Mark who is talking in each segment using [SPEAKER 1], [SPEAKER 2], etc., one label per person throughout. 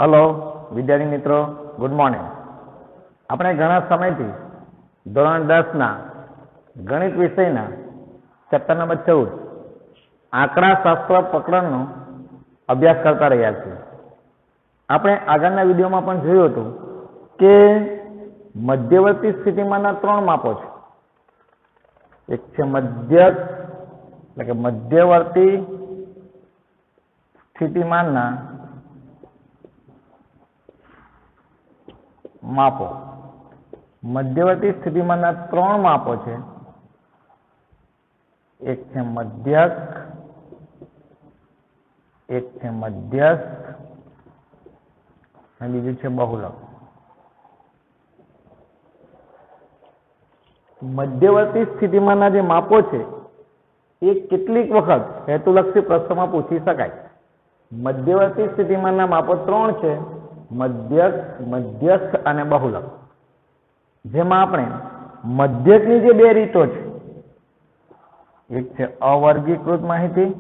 [SPEAKER 1] Hello વિદ્યાર્થી મિત્રો, good morning. આપણે ઘણા સમયથી ધોરણ 10ના ગણિત વિષયના ચેપ્ટર નંબર 14 આંકડાશાસ્ત્ર પ્રકરણનો અભ્યાસ કરતા રહ્યા છીએ. આપણે આગળના વિડીયોમાં પણ જોયું હતું કે મધ્યવર્તી સ્થિતિમાનના 3 માપો છે. એક છે મધ્યક એટલે કે મધ્યવર્તી સ્થિતિમાનના માપો. મધ્યવર્તી સ્થિતિમાનના 3 માપો છે. એક છે મધ્યક, એક છે મધ્યસ્થ અને બીજું છે બહુલક. મધ્યવર્તી સ્થિતિમાનના જે માપો છે એ કેટલીક વખત હેતુલક્ષી પ્રશ્નોમાં પૂછી શકાય. મધ્યવર્તી સ્થિતિમાનના માપો 3 છે: મધ્યક, મધ્યસ્થ અને બહુલક. જેમાં આપણે મધ્યકની જે 2 રીતો છે, એક છે અવર્ગીકૃત માહિતી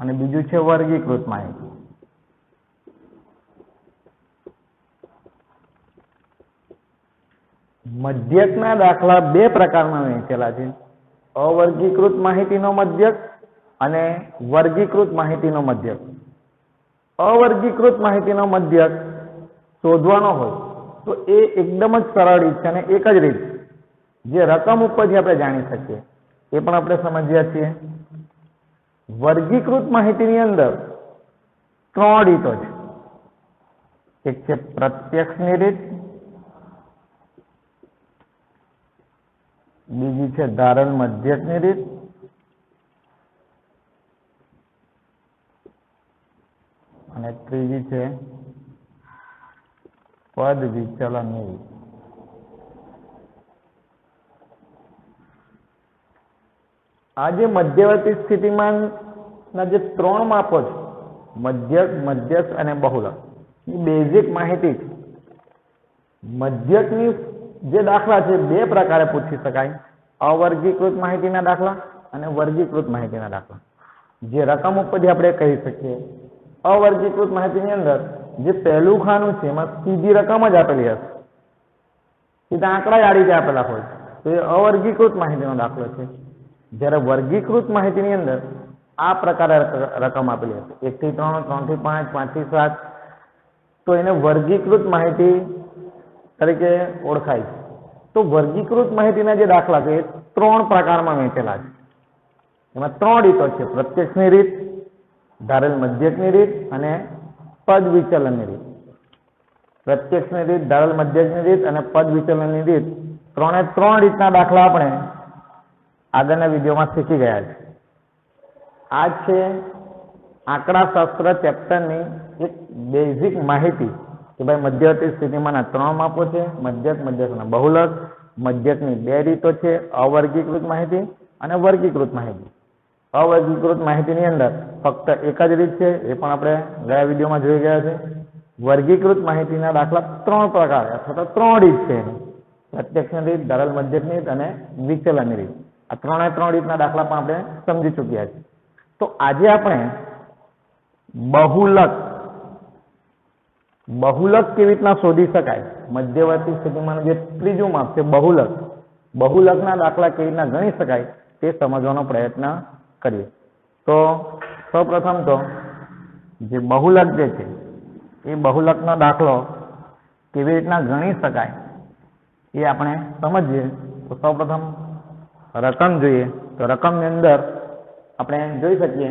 [SPEAKER 1] અને બીજું છે વર્ગીકૃત માહિતી. મધ્યકના દાખલા 2 પ્રકારમાં વહેંચેલા છે: અવર્ગીકૃત માહિતીનો મધ્યક અને વર્ગીકૃત માહિતીનો મધ્યક. અવર્ગીકૃત માહિતીનો મધ્યક શોધવાનો હોય તો એ એકદમ જ સરળ રીત છે અને એક જ રીત જે રકમ ઉપરથી આપણે જાણી શકીએ એ પણ આપણે સમજ્યા છીએ. વર્ગીકૃત માહિતીની અંદર 3 રીતો છે. એક છે પ્રત્યક્ષની રીત, બીજી છે ધારલ મધ્યકની રીત અને ત્રીજી છે પદ વિચલનની રીત. આ જે મધ્યવર્તી સ્થિતિમાનના જે 3 માપો છે, મધ્યક, મધ્યસ્થ અને બહુલક, એ બેઝિક માહિતી છે. મધ્યકની જે દાખલા છે 2 પ્રકારે પૂછી શકાય: અવર્ગીકૃત માહિતીના દાખલા અને વર્ગીકૃત માહિતીના દાખલા. જે રકમ ઉપરથી આપણે કહી શકીએ. અવર્ગીકૃત માહિતીની અંદર જે પહેલું ખાનું છે એમાં સીધી રકમ જ આપેલી હશે, સીધા આંકડા જ આ રીતે આપેલા હોય તો એ અવર્ગીકૃત માહિતીનો દાખલો છે. જ્યારે વર્ગીકૃત માહિતીની અંદર આ પ્રકારે રકમ આપેલી હશે, 1 થી 3, 3 થી 5, 5 થી 7, તો એને વર્ગીકૃત માહિતી તરીકે ઓળખાય છે. તો વર્ગીકૃત માહિતીના જે દાખલા છે એ 3 પ્રકારમાં વહેંચેલા છે. એમાં 3 રીતો છે: પ્રત્યક્ષની રીત, ધારેલ મધ્યકની રીત અને પદ વિચલનની રીત. પ્રત્યક્ષની રીત, ધારેલ મધ્યકની રીત અને પદ વિચલનની રીત, 3 રીતના દાખલા આપણે આગળના વિડીયોમાં શીખી ગયા છે. આ છે આંકડાશાસ્ત્ર ચેપ્ટરની એક બેઝિક માહિતી કે ભાઈ મધ્યવર્તી સ્થિતિમાંના 3 માપો છે: મધ્યક, મધ્યસ્થ અને બહુલક. મધ્યકની 2 રીતો છે: અવર્ગીકૃત માહિતી અને વર્ગીકૃત માહિતી. અવર્ગીકૃત માહિતીની અંદર ફક્ત એક જ રીત છે, એ પણ આપણે ગયા વિડીયોમાં જોઈ ગયા છે. વર્ગીકૃત માહિતીના દાખલા 3 પ્રકાર અથવા તો 3 રીત છે: પ્રત્યક્ષની રીત, ધારેલ મધ્યકની રીત અને વિચલનની રીત. આ 3 રીતના દાખલા પણ આપણે સમજી ચૂક્યા છે. તો આજે આપણે બહુલક કેવી રીતના શોધી શકાય, મધ્યવર્તી સ્થિતિમાં જે 3જું માપ છે બહુલક, બહુલકના દાખલા કેવી રીતના ગણી શકાય તે સમજવાનો પ્રયત્ન કરીએ. તો સૌપ્રથમ તો જે બહુલક જે છે એ બહુલકનો દાખલો કેવી રીતના ગણી શકાય એ આપણે સમજીએ. તો સૌપ્રથમ રકમ જોઈએ. તો રકમની અંદર આપણે જોઈ શકીએ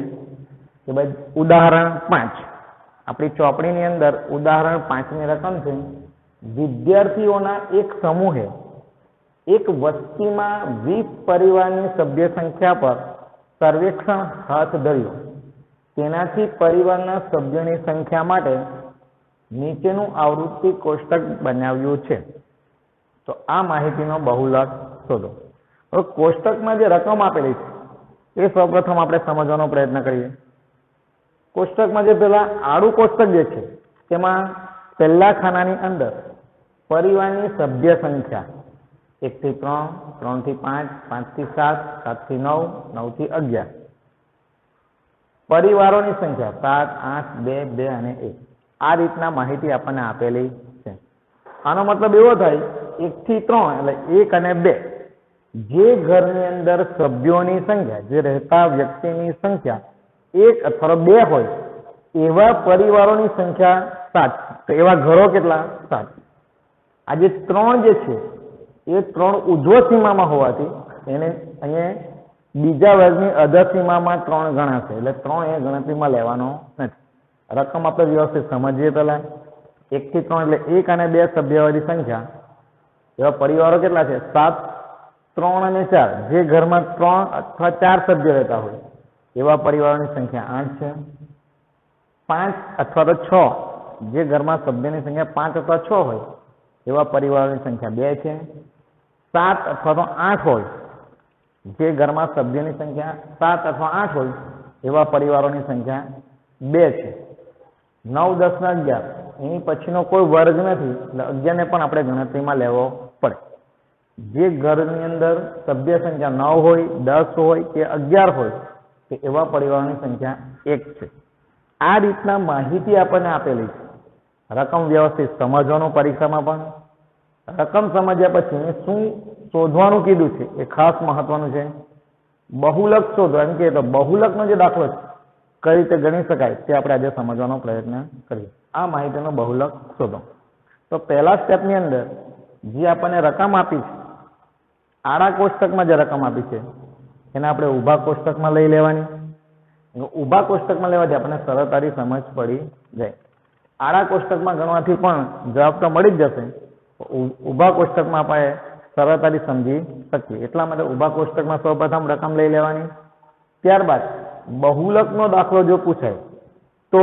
[SPEAKER 1] કે ભાઈ ઉદાહરણ 5, આપણી ચોપડીની અંદર ઉદાહરણ 5ની રકમ છે: વિદ્યાર્થીઓના એક સમૂહે એક વસ્તીમાં 20 પરિવારની સભ્ય સંખ્યા પર સર્વેક્ષણ હાથ ધર્યું. તેનાથી પરિવારના સભ્યોની સંખ્યા માટે નીચેનું આવૃત્તિ કોષ્ટક બનાવ્યું છે. તો આ માહિતીનો બહુલક શોધો. હવે કોષ્ટકમાં જે રકમ આપેલી છે એ સૌપ્રથમ આપણે સમજવાનો પ્રયત્ન કરીએ. કોષ્ટકમાં જે પેલા આડું કોષ્ટક જે છે તેમાં પહેલા ખાનાની અંદર પરિવારની સભ્ય સંખ્યા 1 થી 3, 3 થી 5, 5 થી 7, 7 થી 9, 9 થી 11. પરિવારોની સંખ્યા 7, 8, 2, 2 અને 1 આ રીતના માહિતી આપણને આપેલી છે. આનો મતલબ એવો થાય 1 થી 3 એટલે 1 અને 2 જે ઘરની અંદર સભ્યોની સંખ્યા જે રહેતા વ્યક્તિની સંખ્યા 1 અથવા 2 હોય એવા પરિવારોની સંખ્યા 7. તો એવા ઘરો કેટલા? 7. આ જે 3 જે છે એ 3 ઉધ્વ સીમામાં હોવાથી એને અહીંયા બીજા વર્ગની અધર સીમામાં 3 ગણાશે. એટલે 3 એ ગણતરીમાં લેવાનો નથી. રકમ આપણે વ્યવસ્થિત સમજીએ પહેલા 1 થી 3 એટલે 1 અને 2 સભ્યવાળી સંખ્યા એવા પરિવારો કેટલા છે? 7, 3 અને 4 જે ઘરમાં 3 અથવા 4 સભ્યો રહેતા હોય એવા પરિવારોની સંખ્યા 8 છે. 5 અથવા તો 6 જે ઘરમાં સભ્યની સંખ્યા 5 અથવા 6 હોય એવા પરિવારોની સંખ્યા 2 છે. 7 અથવા તો 8 હોય જે ઘરમાં સભ્યોની સંખ્યા 7 અથવા 8 હોય એવા પરિવારોની સંખ્યા 2 છે. 9, 10 ને 11 એની પછીનો કોઈ વર્ગ નથી એટલે 11 ને પણ આપણે ગણતરીમાં લેવો પડે. જે ઘરની અંદર સભ્ય સંખ્યા 9 હોય, 10 હોય કે 11 હોય કે એવા પરિવારોની સંખ્યા 1 છે. આ રીતના માહિતી આપણને આપેલી છે. રકમ વ્યવસ્થિત સમજવાનું પરીક્ષામાં પણ. રકમ સમજ્યા પછી શું શોધવાનું કીધું છે એ ખાસ મહત્વનું છે. બહુલક શોધો એમ કે તો બહુલકનો જે દાખલો છે કઈ રીતે ગણી શકાય તે આપણે આજે સમજવાનો પ્રયત્ન કરીએ. આ માહિતીનો બહુલક શોધો. તો પહેલા સ્ટેપની અંદર જે આપણને રકમ આપી છે આડા કોષ્ટકમાં જે રકમ આપી છે એને આપણે ઊભા કોષ્ટકમાં લઈ લેવાની. ઊભા કોષ્ટકમાં લેવાથી આપણને સરળતાથી સમજ પડી જાય. આડા કોષ્ટકમાં ગણવાથી પણ જવાબ તો મળી જ જશે. ઊભા કોષ્ટકમાં આપણે સરળતાથી સમજી શકીએ એટલા માટે ઊભા કોષ્ટકમાં સૌપ્રથમ રકમ લઈ લેવાની. ત્યારબાદ બહુલકનો દાખલો જો પૂછાય તો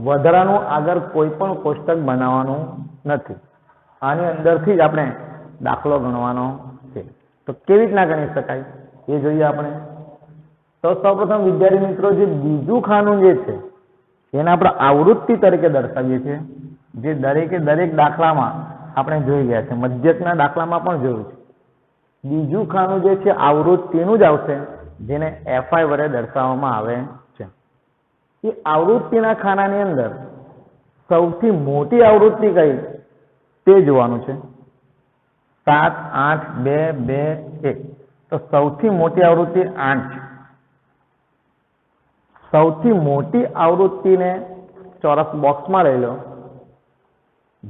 [SPEAKER 1] વધારાનું આગળ કોઈ પણ કોષ્ટક બનાવવાનું નથી. આની અંદરથી જ આપણે દાખલો ગણવાનો છે. તો કેવી રીતના ગણી શકાય એ જોઈએ આપણે. તો સૌપ્રથમ વિદ્યાર્થી મિત્રો જે બીજું ખાનું જે છે એને આપણે આવૃત્તિ તરીકે દર્શાવીએ છીએ. જે દરેકે દરેક દાખલામાં આપણે જોઈ ગયા છે. મધ્યકના દાખલામાં પણ જોયું છે. બીજું ખાનું જે છે આવૃત્તિનું જ આવશે જેને FI વડે દર્શાવવામાં આવે છે. એ આવૃત્તિના ખાનાની અંદર સૌથી મોટી આવૃત્તિ કઈ તે જોવાનું છે. 7, 8, 2, 2, 1 તો સૌથી મોટી આવૃત્તિ 8 છે. સૌથી મોટી આવૃત્તિને ચોરસ બોક્સમાં લઈ લો.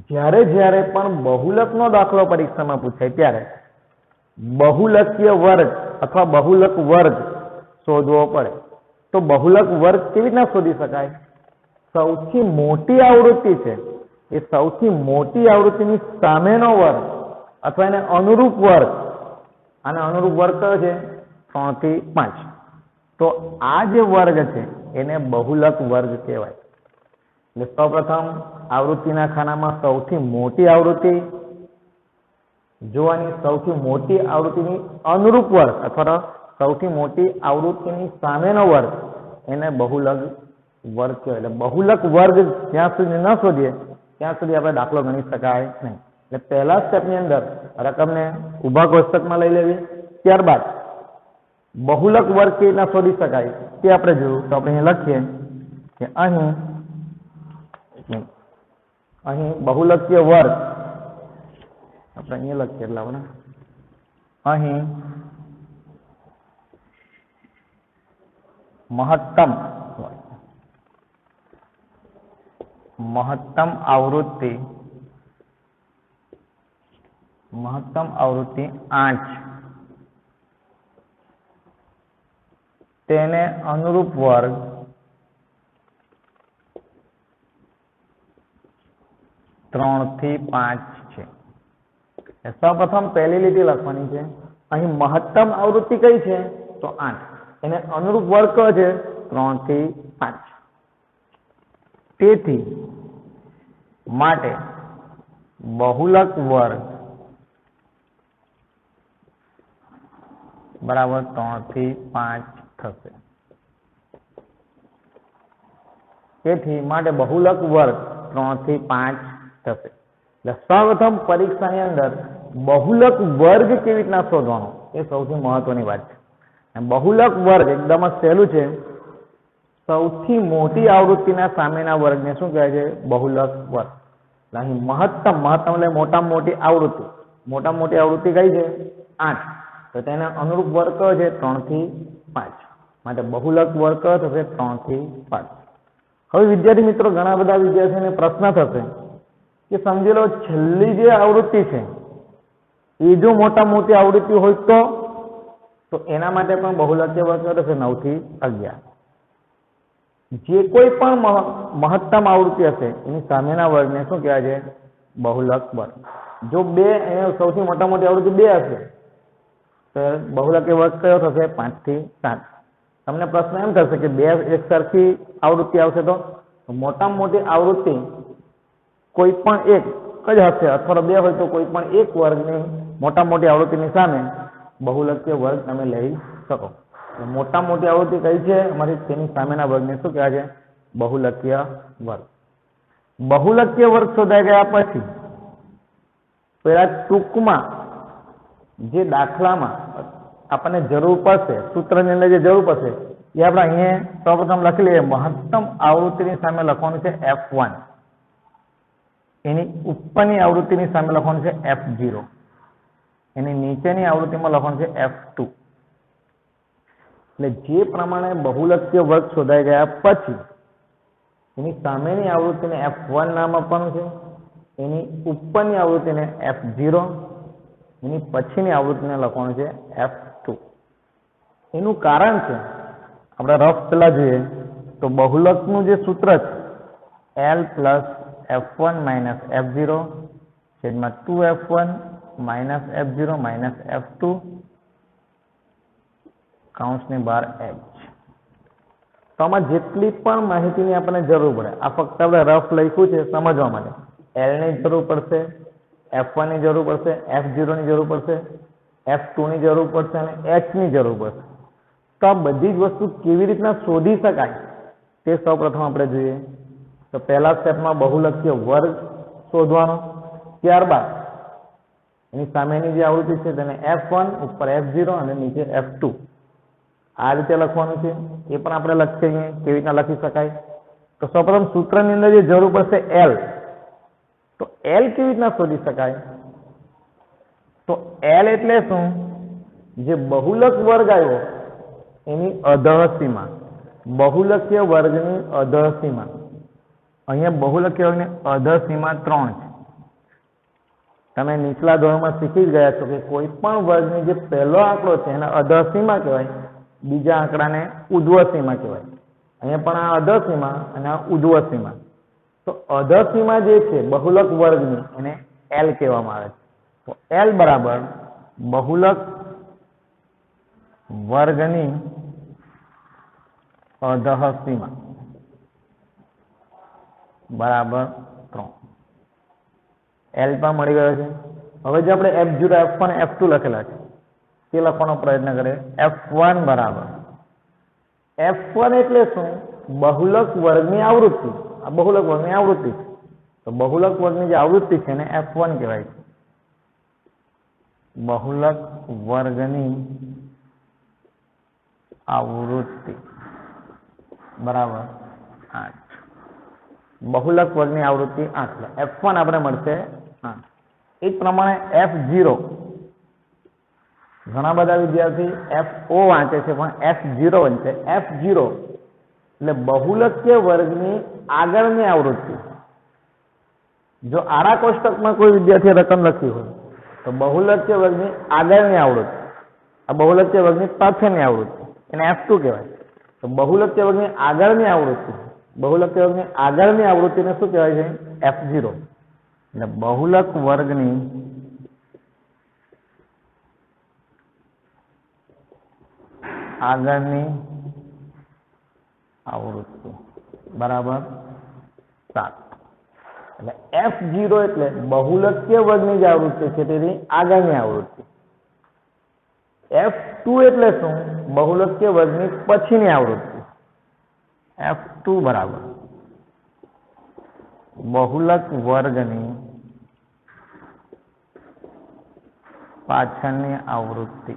[SPEAKER 1] જ્યારે જ્યારે પણ બહુલકનો દાખલો પરીક્ષામાં પૂછાય ત્યારે બહુલકીય વર્ગ અથવા બહુલક વર્ગ શોધવો પડે. તો બહુલક વર્ગ કેવી રીતના શોધી શકાય? સૌથી મોટી આવૃત્તિ છે એ સૌથી મોટી આવૃત્તિની સામેનો વર્ગ અથવા એને અનુરૂપ વર્ગ. આને અનુરૂપ વર્ગ કયો છે? 3 થી 5. તો આ જે વર્ગ છે એને બહુલક વર્ગ કહેવાય. એટલે સૌપ્રથમ આવૃત્તિના ખાનામાં સૌથી મોટી આવૃત્તિ જોવાની. સૌથી મોટી આવૃત્તિની અનુરૂપ વર્ગ અથવા સૌથી મોટી આવૃત્તિની સામેનો વર્ગ એને બહુલક વર્ગ કહેવાય. એટલે બહુલક વર્ગ જ્યાં સુધી ન શોધીએ ત્યાં સુધી આપણે દાખલો ગણી શકાય નહીં. એટલે પહેલા સ્ટેપની અંદર રકમને ઊભા કોષ્ટકમાં લઈ લેવી. ત્યારબાદ બહુલક વર્ગ કેવી રીતના શોધી શકાય તે આપણે જોયું. તો આપણે અહીં લખીએ કે અહીં બહુલકીય વર્ગ આપણે અહીંયા લખીએ એટલે આપણે અહીં મહત્તમ આવૃત્તિ 8 તેને અનુરૂપ વર્ગ 3 થી 5 છે. સૌપ્રથમ પહેલી લીટી લખવાની છે. અહીં મહત્તમ આવૃત્તિ કઈ છે? તો 8. એને અનુરૂપ વર્ગ કયો છે? 3 થી 5. તેથી માટે બહુલક વર્ગ બરાબર 3 થી 5 થશે. તેથી માટે બહુલક વર્ગ 3 થી 5 થશે. એટલે સૌપ્રથમ પરીક્ષાની અંદર બહુલક વર્ગ કેવી રીતના શોધવાનો એ સૌથી મહત્વની વાત છે. બહુલક વર્ગ એકદમ જ સહેલું છે. સૌથી મોટી આવૃત્તિના સામેના વર્ગને શું કહેવાય છે? બહુલક વર્ગ. અહીં મહત્તમ એટલે મોટામાં મોટી આવૃત્તિ. મોટામાં મોટી આવૃત્તિ કઈ છે? 8. તો તેને અનુરૂપ વર્ગ કયો છે? 3 થી 5. માટે બહુલક વર્ગ કયો થશે? 3 થી 5. હવે વિદ્યાર્થી મિત્રો, ઘણા બધા વિદ્યાર્થીઓને પ્રશ્ન થશે કે સમજી લો છેલ્લી જે આવૃત્તિ છે એ જો મોટી આવૃત્તિ હોય તો એના માટે પણ બહુલકીય વર્ગ કયો થશે? 9 થી 11. જે કોઈ પણ મહત્તમ આવૃત્તિ હશે એની સામેના વર્ગને શું કહેવાય છે? બહુલક વર્ગ. જો સૌથી મોટી આવૃત્તિ 2 હશે તો બહુલકીય વર્ગ કયો થશે? 5 થી 7. તમને પ્રશ્ન એમ થશે કે 2 એક સરખી આવૃત્તિ આવશે તો મોટામાં મોટી આવૃત્તિ કોઈ પણ એક જ હશે, અથવા 2 હોય તો કોઈ પણ એક વર્ગની મોટામાં મોટી આવૃત્તિની સામે બહુલકીય વર્ગ તમે લઈ શકો. મોટામાં મોટી આવૃત્તિ કઈ છે અમારી? તેની સામેના વર્ગને શું કહેવાય છે? બહુલકીય વર્ગ. બહુલકીય વર્ગ શોધાઈ ગયા પછી પેલા ટૂંકમાં જે દાખલામાં આપણને જરૂર પડશે, સૂત્રની અંદર જે જરૂર પડશે એ આપણે અહીંયા સૌપ્રથમ લખી લઈએ. મહત્તમ આવૃત્તિની સામે લખવાનું છે F1. એની ઉપરની આવૃત્તિની સામે લખવાનું છે F0. એની નીચેની આવૃત્તિમાં લખવાનું છે F2. એટલે જે પ્રમાણે બહુલકીય વર્ગ શોધાઈ ગયા પછી એની સામેની આવૃત્તિને F1 નામ આપવાનું છે, એની ઉપરની આવૃત્તિને F0, એની પછીની આવૃત્તિને લખવાનું છે F2. એનું કારણ છે આપણે રફ પેલા જોઈએ તો બહુલકનું જે સૂત્ર છે L plus F1 minus F0 છેદમાં 2F1 minus F0 minus F2 કૌંસની બહાર H. તો આમાં જેટલી પણ માહિતીની આપણને જરૂર પડે, આ ફક્ત આપણે રફ લખ્યું છે સમજવા માટે. L ની જરૂર પડશે, F1 ની જરૂર પડશે, F0 ની જરૂર પડશે, F2 ની જરૂર પડશે અને H ની જરૂર પડશે. તો આ બધી જ વસ્તુ કેવી રીતના શોધી શકાય તે સૌપ્રથમ આપણે જોઈએ. તો પહેલા સ્ટેપમાં બહુલકીય વર્ગ શોધવાનો, ત્યારબાદ એની સામેની જે આવૃત્તિ છે તેને F1, ઉપર F0 અને નીચે F2 આ રીતે લખવાનું છે. એ પણ આપણે લખીએ કેવી રીતના લખી શકાય. તો સૌપ્રથમ સૂત્રની અંદર જે જરૂર પડશે L, તો L કેવી રીતના શોધી શકાય? તો L એટલે શું? જે બહુલક વર્ગ આવ્યો એની અધઃસીમા, બહુલકીય વર્ગની અધઃસીમા. અહીંયા બહુલકીય વર્ગની અધઃસીમા 3 છે. તમે નીચલા ધોરણમાં શીખી ગયા છો કે કોઈ પણ વર્ગની જે પહેલો આંકડો છે એને અધઃસીમા કહેવાય, બીજા આંકડાને ઉધ્વસીમા કહેવાય. અહીંયા પણ આ અધઃસીમા અને આ ઉધ્વસીમા. તો અધઃસીમા જે છે બહુલક વર્ગની એને L કહેવામાં આવે છે. તો L બરાબર બહુલક વર્ગની અધઃસીમા બરાબર 3. L પણ મળી ગયો છે. હવે જે આપણે F0, F1, F2 લખેલા છે તે લખવાનો પ્રયત્ન કરીએ. F1 બરાબર, F1 એટલે શું? બહુલક વર્ગની આવૃત્તિ. આ બહુલક વર્ગની આવૃત્તિ છે. તો બહુલક વર્ગની જે આવૃત્તિ છે એને F1 કહેવાય છે. બહુલક વર્ગની આવૃત્તિ બરાબર 8. બહુલક વર્ગની આવૃત્તિ 8. F1 આપણે મળશે 8. એ જ પ્રમાણે F0, ઘણા બધા વિદ્યાર્થી FO વાંચે છે પણ F0 વાંચે. F0 એટલે બહુલકીય વર્ગની આગળની આવૃત્તિ. જો આડા કોષ્ટકમાં કોઈ વિદ્યાર્થીએ રકમ લખી હોય તો બહુલકીય વર્ગની આગળની આવૃત્તિ, આ બહુલકીય વર્ગની પાછળની આવૃત્તિ, એને F2 કહેવાય. તો બહુલકીય વર્ગની આગળની આવૃત્તિ, બહુલકીય વર્ગની આગળની આવૃત્તિને શું કહેવાય છે? F0. એટલે બહુલક વર્ગની આગળની આવૃત્તિ બરાબર 7. એટલે F0 એટલે બહુલકીય વર્ગની જે આવૃત્તિ છે તેની આગળની આવૃત્તિ. F2 એટલે શું? બહુલકીય વર્ગની પછીની આવૃત્તિ. F2 બરાબર બહુલક વર્ગની પાછળની આવૃત્તિ.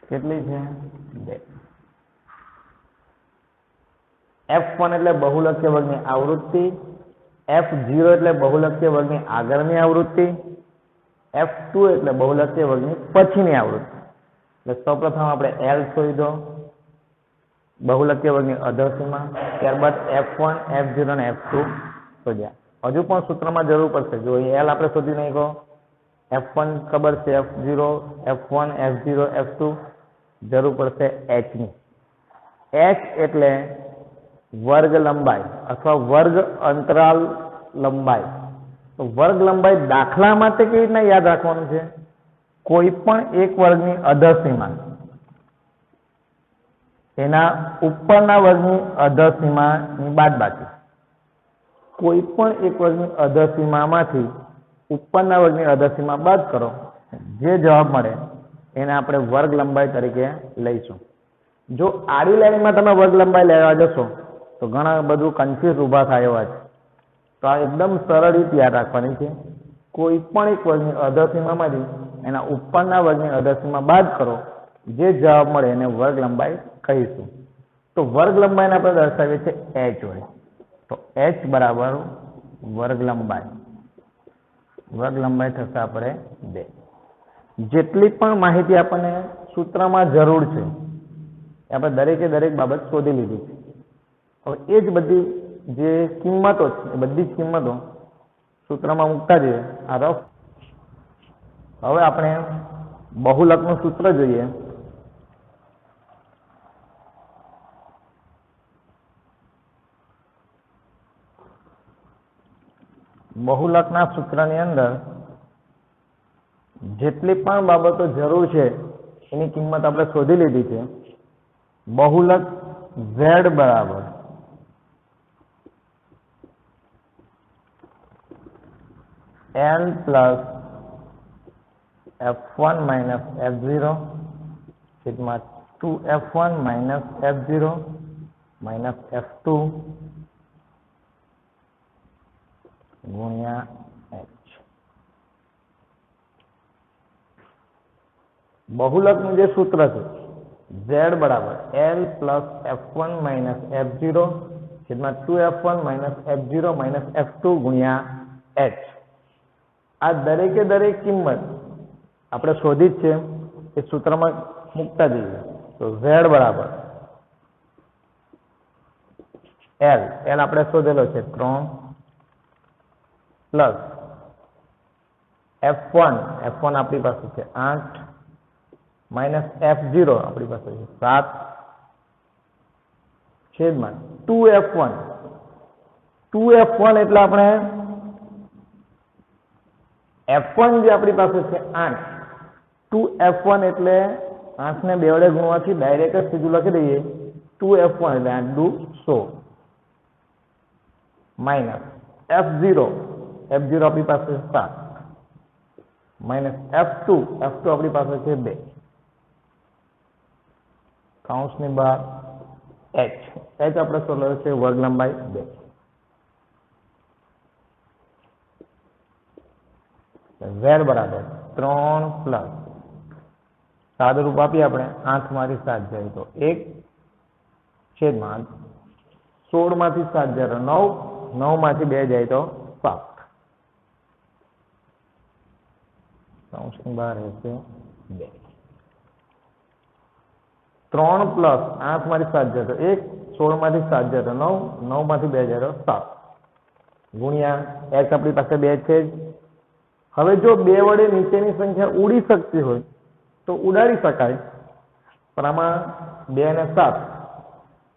[SPEAKER 1] કેટલી છે? 2. F1 એટલે બહુલકીય વર્ગની આવૃત્તિ, F0 એટલે બહુલકીય વર્ગની આગળની આવૃત્તિ, F2 એટલે બહુલકીય વર્ગની પછીની આવૃત્તિ. એટલે સૌપ્રથમ આપણે L શોધો બહુલકીય વર્ગની અધરસીમા, ત્યારબાદ F1, F0 અને F2 શોધ્યા. હજુ પણ સૂત્રમાં જરૂર પડશે. જો L આપણે શોધી નાખ્યો, F1 ખબર છે, F0, F1, F0, F2, જરૂર પડશે H ની. H એટલે વર્ગ લંબાઈ અથવા વર્ગ અંતરાલ લંબાઈ. તો વર્ગ લંબાઈ દાખલા માટે કેવી રીતના યાદ રાખવાનું છે? કોઈ પણ એક વર્ગની અધરસીમા એના ઉપરના વર્ગની અધરસીમાની બાદબાકી. કોઈ પણ એક વર્ગની અધરસીમામાંથી ઉપરના વર્ગની અધરસીમા બાદ કરો, જે જવાબ મળે એને આપણે વર્ગ લંબાઈ તરીકે લઈશું. જો આડી લાઈનમાં તમે વર્ગ લંબાઈ લેવા જશો તો ઘણા બધું કન્ફ્યુઝ ઊભા થાય એવા છે. તો આ એકદમ સરળ રીત યાદ રાખવાની છે. કોઈ પણ એક વર્ગની અધરસીમામાંથી એના ઉપરના વર્ગની અધરસીમા બાદ કરો, જે જવાબ મળે એને વર્ગ લંબાઈ કહીશું. તો વર્ગ લંબાઈને આપણે દર્શાવીએ છીએ h હોય. તો h બરાબર વર્ગ લંબાઈ. વર્ગ લંબાઈ થશે આપણે 2. જેટલી પણ માહિતી આપણને સૂત્રમાં જરૂર છે આપણે દરેકે દરેક બાબત શોધી લીધી છે. હવે એ જ બધી જે કિંમતો છે એ બધી જ કિંમતો સૂત્રમાં મૂકતા જઈએ. આ રફ. હવે આપણે બહુલકનું સૂત્ર જોઈએ. બહુલકના સૂત્રની અંદર જેટલી પણ બાબતો જરૂર છે એની કિંમત આપણે શોધી લીધી છે. બહુલક z બરાબર L plus F1 minus F0 છેદમાં 2F1 minus F0 minus F2 ગુણ્યા h. બહુલકનું જે સૂત્ર છે z બરાબર L plus F1 minus F0 છેદમાં 2F1 minus F0 minus F2 ગુણ્યા h. આ દરેકે દરેક કિંમત આપણે શોધી જ છે એ સૂત્રમાં મૂકતા જઈએ. તો z બરાબર L આપણે શોધેલો છે 3 પ્લસ F1 આપણી પાસે છે 8 માઇનસ F0 આપણી પાસે છે 7 છેદમાં 2F1 એટલે આપણે F1 જે આપણી પાસે છે 8, 2F1 એટલે 8 ને 2 વડે ગુણવાથી ડાયરેક્ટ જ સીધું લખી દઈએ 2F1 એટલે 8 દુ 16 માઇનસ F0 આપણી પાસે 7 માઇનસ F2 આપણી પાસે છે 2 કૌંસની બહાર h આપણે શોધેલો છે વર્ગ લંબાઈ 2. z બરાબર 3 પ્લસ સાદું રૂપ આપીએ આપણે 8 માંથી 7 જાય તો 1 છેદમાં 16 માંથી 7 જાય તો 9, 9 માંથી 2 જાય તો 7 કૌંસની બહાર રહેશે 2. 3 પ્લસ 8 માંથી 7 જાય તો 1, 16 માંથી 7 જાય તો 9, 9 માંથી 2 જાય તો 7 ગુણ્યા h આપણી પાસે 2 છે. હવે જો 2 વડે નીચેની સંખ્યા ઉડી શકતી હોય તો ઉડાડી શકાય, પણ આમાં 2 અને 7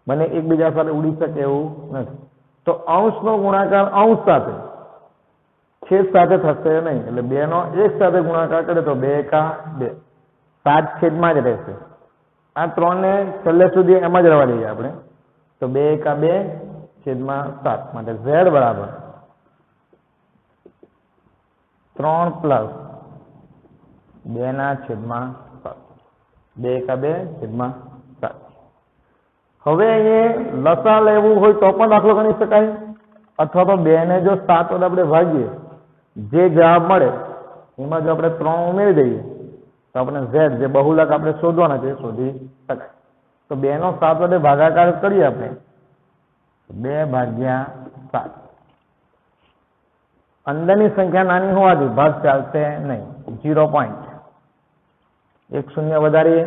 [SPEAKER 1] બંને એકબીજા સાથે ઉડી શકે એવું નથી. તો અંશનો ગુણાકાર અંશ સાથે, છેદ સાથે થશે નહીં. એટલે 2 નો એક સાથે ગુણાકાર કરે તો 2 એકા 2, 7 છેદમાં જ રહેશે. આ 3 ને છેલ્લે સુધી એમ જ રહેવા દઈએ આપણે. તો 2 એકા 2 છેદમાં 7 માટે z બરાબર 3 પ્લસ 2 ના છેદમાં 7, 2 એકા 2 છેદમાં 7. હવે અહીંયા લસા લેવું હોય તો પણ દાખલો ગણી શકાય, અથવા તો 2 ને જો 7 વડે આપણે ભાગીએ જે જવાબ મળે એમાં જો આપણે 3 ઉમેરી દઈએ તો આપણે z જે બહુલક આપણે શોધવાના છે શોધી શકાય. તો 2 નો 7 વડે ભાગાકાર કરીએ આપણે 2/7 અંદરની સંખ્યા નાની હોવાથી ભાગ ચાલશે નહીં. 0 પોઈન્ટ. એક શૂન્ય વધારીએ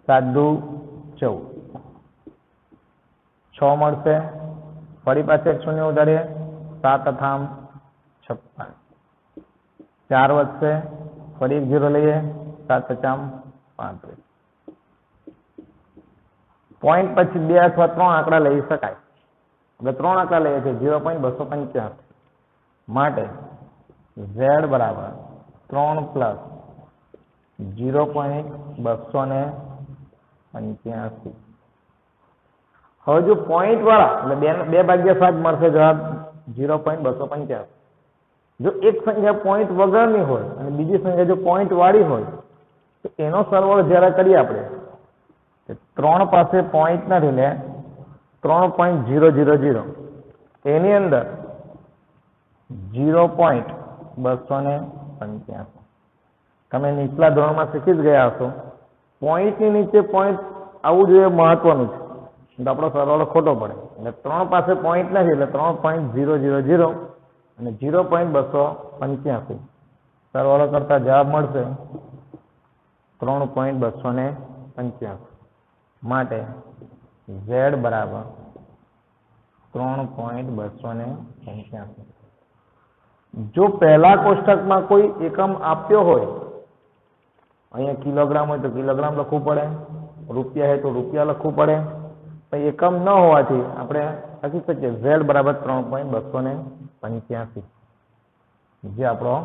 [SPEAKER 1] 7 દુ 14 6 મળશે. ફરી પાછું એક શૂન્ય વધારીએ 7 અથામ 56 4 વધશે. ફરી એક 0 લઈએ 7 પચામ 35. પોઈન્ટ પછી 2 અથવા 3 આંકડા લઈ શકાય. હવે 3 આંકડા લઈએ છીએ 0.285 માટે z બરાબર 3 પ્લસ 0.285. હવે જો પોઈન્ટ વાળા એટલે 2/7 મળશે જવાબ 0.285. જો એક સંખ્યા પોઈન્ટ વગરની હોય અને બીજી સંખ્યા જો પોઈન્ટ વાળી હોય તો એનો સરવાળો જ્યારે કરીએ આપણે 3 પાસે પોઈન્ટ નથી એટલે 3.000 એની અંદર 0.285. તમે નીચલા ધોરણમાં શીખી જ ગયા હશો પોઈન્ટની નીચે પોઈન્ટ આવવું જોઈએ મહત્વનું છે. તો આપણો સરવાળો ખોટો પડે એટલે 3 પાસે પોઈન્ટ નથી એટલે 3.000 અને 0.285 સરવાળો કરતા જવાબ મળશે 3.285 માટે z બરાબર 3.285. જો પહેલા કોષ્ટકમાં કોઈ એકમ આપ્યો હોય અહીંયા કિલોગ્રામ હોય તો કિલોગ્રામ લખવું પડે, રૂપિયા હોય તો રૂપિયા લખવું પડે. પણ એકમ ન હોવાથી આપણે લખી શકીએ z બરાબર 3.285 જે આપણો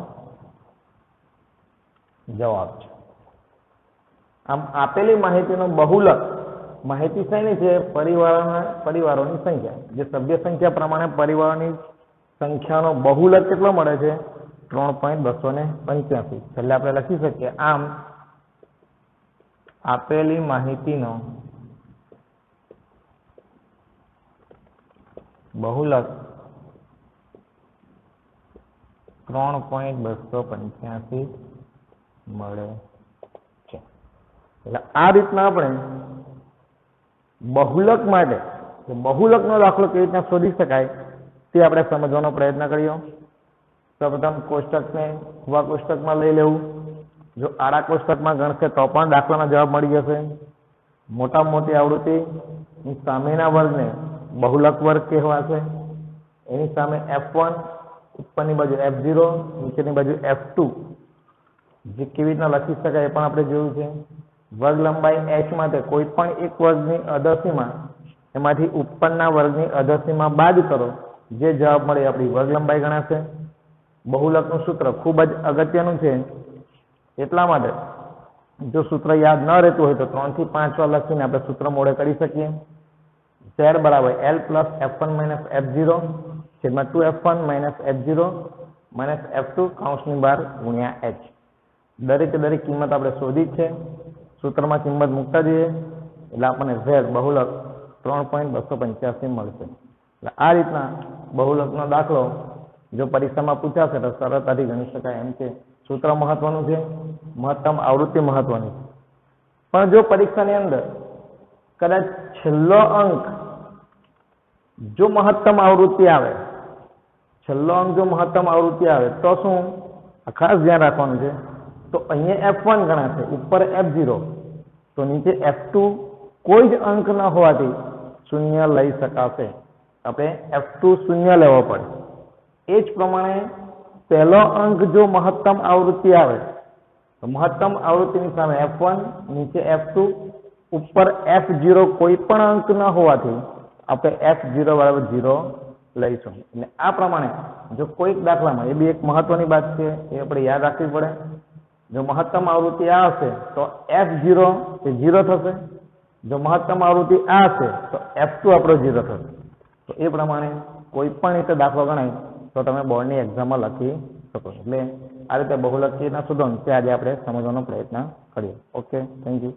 [SPEAKER 1] જવાબ છે. આમ આપેલી માહિતીનો બહુલક માહિતી શેની છે? પરિવારોની સંખ્યા. જે સભ્ય સંખ્યા પ્રમાણે પરિવારોની સંખ્યાનો બહુલક કેટલો મળે છે? 3.285. એટલે આપણે લખી શકીએ આમ આપેલી માહિતીનો બહુલક 3.285 મળે છે. એટલે આ રીતના આપણે બહુલક માટે બહુલકનો દાખલો કેવી રીતના શોધી શકાય તે આપણે સમજવાનો પ્રયત્ન કર્યો. સૌપ્રથમ કોષ્ટકને ઉભા કોષ્ટકમાં લઈ લેવું. જો આડા કોષ્ટકમાં ગણશે તો પણ દાખલાનો જવાબ મળી જશે. મોટામાં મોટી આવૃત્તિ સામેના વર્ગને બહુલક વર્ગ કહેવાશે. એની સામે f1, ઉપરની બાજુ f0, નીચેની બાજુ f2 જે કેવી રીતના લખી શકાય એ પણ આપણે જોયું છે. વર્ગ લંબાઈ h માટે કોઈ પણ એક વર્ગની અધસીમા એમાંથી ઉપરના વર્ગની અધસીમા બાદ કરો જે જવાબ મળે આપણી વર્ગ લંબાઈ ગણાશે. બહુલકનું સૂત્ર ખૂબ જ અગત્યનું છે. એટલા માટે જો સૂત્ર યાદ ન રહેતું હોય તો 3 થી 5 વાર લખીને આપણે સૂત્ર મોડે કરી શકીએ. z બરાબર l plus f1 minus f0 છેદમાં 2f1 minus f0 minus f2 કૌંસની બહાર ગુણ્યા h. દરેકે દરેક કિંમત આપણે શોધી જ છે. સૂત્રમાં કિંમત મૂકતા જઈએ એટલે આપણને z બહુલક 3.285 મળશે. એટલે આ રીતના બહુલકનો દાખલો જો પરીક્ષામાં પૂછાશે તો સરળતાથી ગણી શકાય એમ છે. સૂત્ર મહત્વનું છે, મહત્તમ આવૃત્તિ મહત્વની છે. પણ જો પરીક્ષાની અંદર કદાચ છેલ્લો અંક જો મહત્તમ આવૃત્તિ આવે તો શું ખાસ ધ્યાન રાખવાનું છે. તો અહીંયા f1 ગણાશે, ઉપર f0, તો નીચે f2 કોઈ જ અંક ન હોવાથી શૂન્ય લઈ શકાશે. આપણે f2 શૂન્ય લેવો પડે. એ જ પ્રમાણે પહેલો અંક જો મહત્તમ આવૃત્તિ આવે તો મહત્તમ આવૃત્તિની સામે f1, નીચે f2, ઉપર f0 કોઈ પણ અંક ન હોવાથી આપણે f0 બરાબર 0 લઈશું. એટલે આ પ્રમાણે જો કોઈક દાખલામાં એ બી એક મહત્વની વાત છે, એ આપણે યાદ રાખવી પડે. જો મહત્તમ આવૃત્તિ આ હશે તો f0 એ 0 થશે. જો મહત્તમ આવૃત્તિ આ હશે તો f2 આપણો 0 થશે. તો એ પ્રમાણે કોઈ પણ રીતે દાખલો ગણાય તો તમે બોર્ડની એક્ઝામમાં લખી શકો. એટલે આ રીતે બહુલક કેવી રીતના શોધવાનું તે આજે આપણે સમજવાનો પ્રયત્ન કરીએ. Okay, thank you.